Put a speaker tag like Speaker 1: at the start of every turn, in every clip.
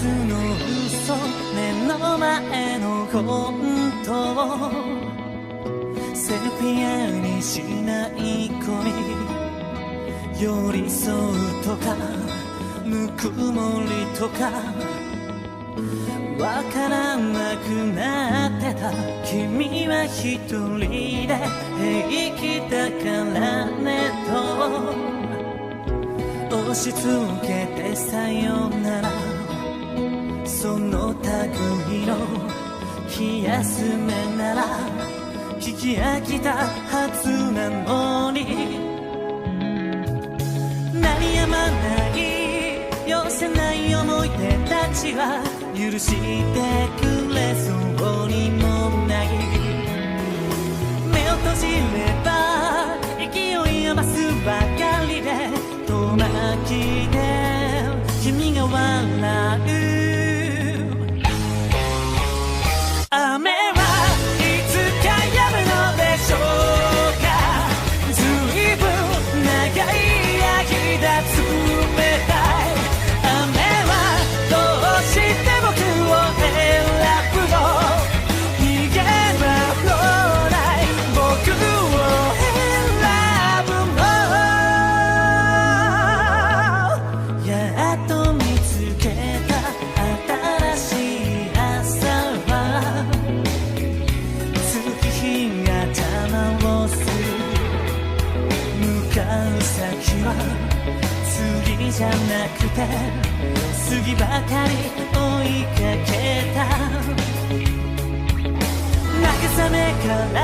Speaker 1: の嘘、目の前の本当、セピアにしない子に寄り添うとかぬくもりとかわからなくなってた。君は一人で平気だからねと押し付けてさよなら、その類の気休めなら聞き飽きたはずなのに、鳴りやまない寄せない思い出たちは許してくれそうにもない。目を閉じれば勢い余すばかりで遠巻きで君が笑う。雨はいつか止むのでしょうか。ずいぶん長い間冷たい雨はどうして僕を選ぶの。逃げ場のない僕を選ぶの。やっと見つけた新しい朝は月日が玉をする。向かう先は次じゃなくて次ばかり追いかけた。慰めから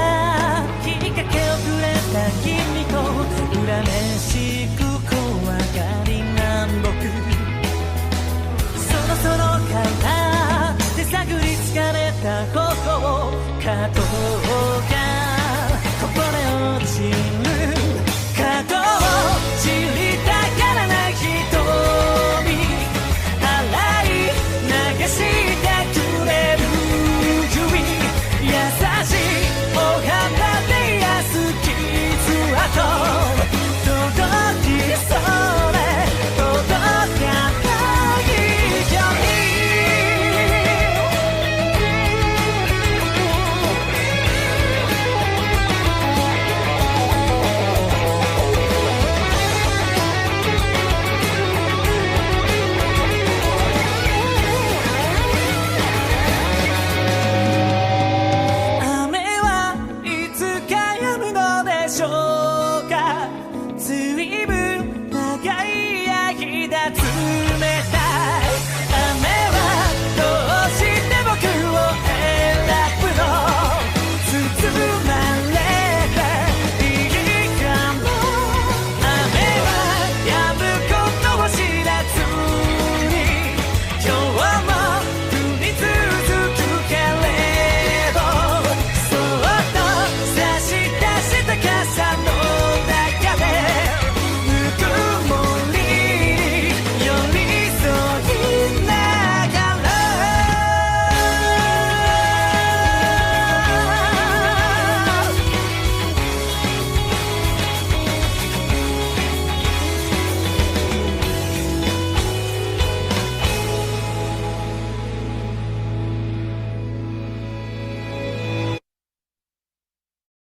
Speaker 1: きっかけをくれた君と恨めしく怖がりな僕、そろそろから手探り疲れた頬をカット